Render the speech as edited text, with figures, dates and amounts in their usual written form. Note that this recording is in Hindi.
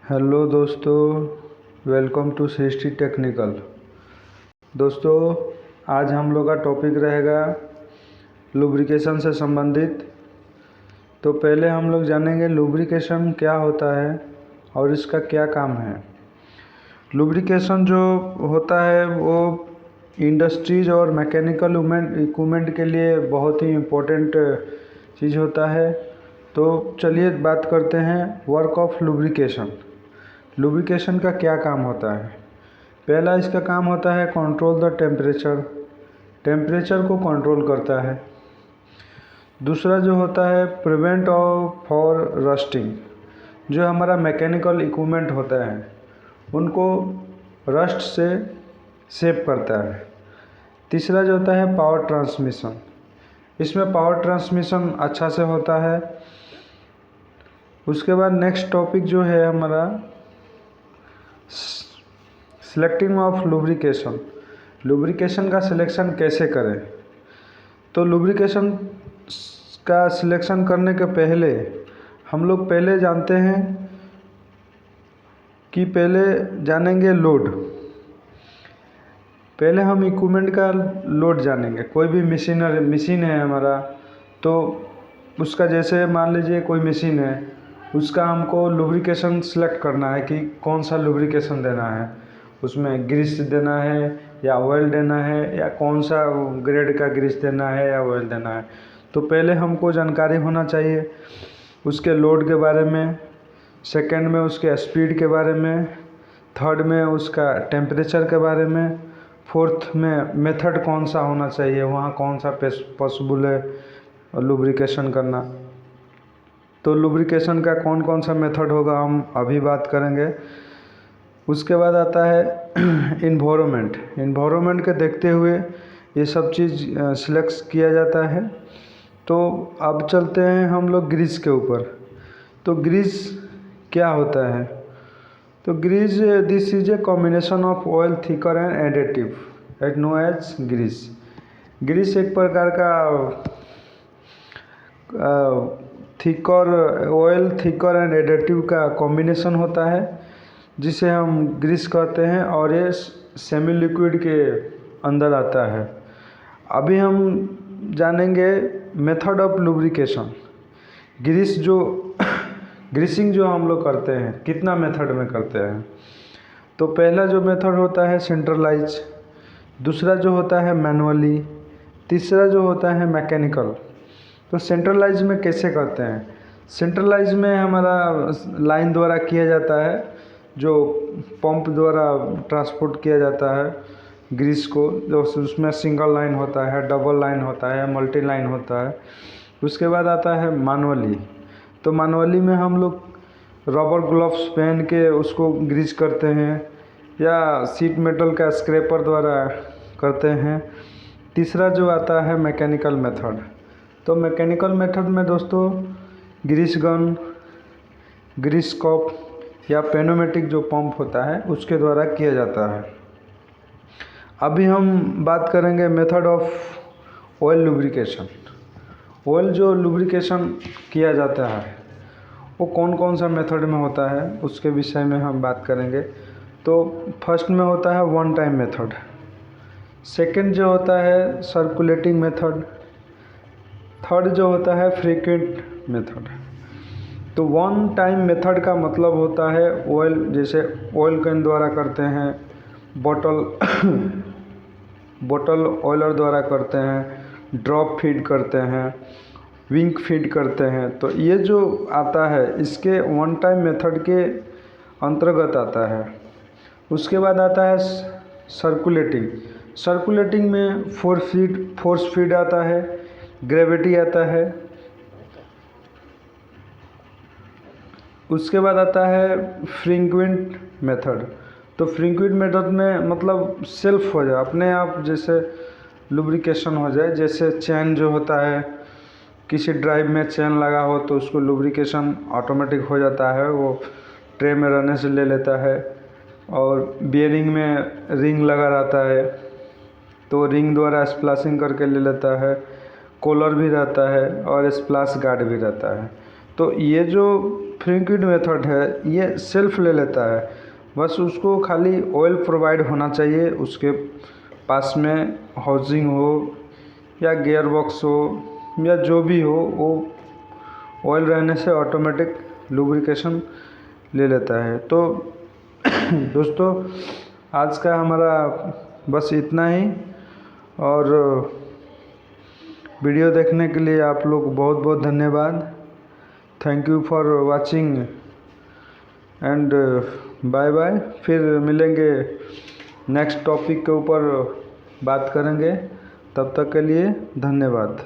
हेलो दोस्तों, वेलकम टू सृष्टि टेक्निकल। दोस्तों, आज हम लोग का टॉपिक रहेगा लुब्रिकेशन से संबंधित। तो पहले हम लोग जानेंगे लुब्रिकेशन क्या होता है और इसका क्या काम है। लुब्रिकेशन जो होता है वो इंडस्ट्रीज और मैकेनिकल इक्विपमेंट के लिए बहुत ही इम्पोर्टेंट चीज़ होता है। तो चलिए बात करते हैं वर्क ऑफ लुब्रिकेशन। लुब्रिकेशन का क्या काम होता है। पहला इसका काम होता है कंट्रोल द टेम्परेचर, टेम्परेचर को कंट्रोल करता है। दूसरा जो होता है प्रिवेंट ऑफ फॉर रस्टिंग, जो हमारा मैकेनिकल इक्विपमेंट होता है उनको रस्ट से सेव करता है। तीसरा जो होता है पावर ट्रांसमिशन, इसमें पावर ट्रांसमिशन अच्छा से होता है। उसके बाद नेक्स्ट टॉपिक जो है हमारा सिलेक्टिंग ऑफ लुब्रिकेशन, लुब्रिकेशन का सिलेक्शन कैसे करें। तो लुब्रिकेशन का सिलेक्शन करने के पहले हम लोग पहले जानते हैं कि पहले जानेंगे लोड। पहले हम इक्विपमेंट का लोड जानेंगे। कोई भी मशीन है हमारा, तो उसका जैसे मान लीजिए कोई मशीन है, उसका हमको लुब्रिकेशन सेलेक्ट करना है कि कौन सा लुब्रिकेशन देना है। उसमें ग्रीस देना है या ऑयल देना है, या कौन सा ग्रेड का ग्रीस देना है या ऑयल देना है। तो पहले हमको जानकारी होना चाहिए उसके लोड के बारे में, सेकंड में उसके स्पीड के बारे में, थर्ड में उसका टेम्परेचर के बारे में, फोर्थ में मेथड कौन सा होना चाहिए, वहाँ कौन सा पॉसिबल है लुब्रिकेशन करना। तो लुब्रिकेशन का कौन कौन सा मेथड होगा हम अभी बात करेंगे। उसके बाद आता है इन्वायरमेंट, इन्वायरमेंट के देखते हुए ये सब चीज़ सिलेक्ट किया जाता है। तो अब चलते हैं हम लोग ग्रीस के ऊपर। तो ग्रीस क्या होता है। तो grease this is a combination of oil thicker and additive at no as grease. Grease एक प्रकार का thicker oil thicker and additive का कॉम्बिनेशन होता है जिसे हम ग्रीस कहते हैं, और ये सेमी लिक्विड के अंदर आता है। अभी हम जानेंगे मेथड ऑफ लुब्रिकेशन। ग्रीस जो ग्रीसिंग जो हम लोग करते हैं कितना मेथड में करते हैं। तो पहला जो मेथड होता है सेंट्रलाइज, दूसरा जो होता है मैनुअली, तीसरा जो होता है मैकेनिकल। तो सेंट्रलाइज में कैसे करते हैं। सेंट्रलाइज में हमारा लाइन द्वारा किया जाता है, जो पंप द्वारा ट्रांसपोर्ट किया जाता है ग्रीस को। जो उसमें सिंगल लाइन होता है, डबल लाइन होता है, मल्टी लाइन होता है। उसके बाद आता है मैनुअली। तो मैनुअली में हम लोग रबर ग्लव्स पहन के उसको ग्रीस करते हैं, या सीट मेटल का स्क्रैपर द्वारा करते हैं। तीसरा जो आता है मैकेनिकल मेथड। तो मैकेनिकल मेथड में दोस्तों ग्रीस गन, ग्रीस कप या पेनोमेटिक जो पंप होता है उसके द्वारा किया जाता है। अभी हम बात करेंगे method of oil lubrication. Oil जो लुब्रिकेशन किया जाता है वो कौन कौन सा मेथड में होता है उसके विषय में हम बात करेंगे। तो फर्स्ट में होता है वन टाइम मेथड, सेकंड जो होता है सर्कुलेटिंग मेथड, थर्ड जो होता है फ्रीक्वेंट मेथड। तो वन टाइम मेथड का मतलब होता है ऑयल, जैसे ऑयल कैन द्वारा करते हैं, बोतल ऑयलर द्वारा करते हैं, ड्रॉप फीड करते हैं, विंग फीड करते हैं। तो ये जो आता है इसके वन टाइम मेथड के अंतर्गत आता है। उसके बाद आता है सर्कुलेटिंग। सर्कुलेटिंग में फोर्स फीड आता है, ग्रेविटी आता है। उसके बाद आता है फ्रीक्वेंट मेथड। तो फ्रीक्वेंट मेथड में मतलब सेल्फ हो जाए, अपने आप जैसे लुब्रिकेशन हो जाए। जैसे चैन जो होता है, किसी ड्राइव में चैन लगा हो तो उसको लुब्रिकेशन ऑटोमेटिक हो जाता है, वो ट्रे में रहने से ले लेता है। और बियरिंग में रिंग लगा रहता है तो रिंग द्वारा स्प्लाशिंग करके ले लेता है। कॉलर भी रहता है और स्प्लाश गार्ड भी रहता है। तो ये जो फ्लिक्विड मेथड है ये सेल्फ ले लेता है, बस उसको खाली ऑयल प्रोवाइड होना चाहिए, उसके पास में हाउसिंग हो या गियर बॉक्स हो या जो भी हो, वो ऑयल रहने से ऑटोमेटिक लुब्रिकेशन ले लेता है। तो दोस्तों आज का हमारा बस इतना ही, और वीडियो देखने के लिए आप लोग बहुत बहुत धन्यवाद। Thank you for watching and bye bye. फिर मिलेंगे, नेक्स्ट टॉपिक के ऊपर बात करेंगे। तब तक के लिए धन्यवाद।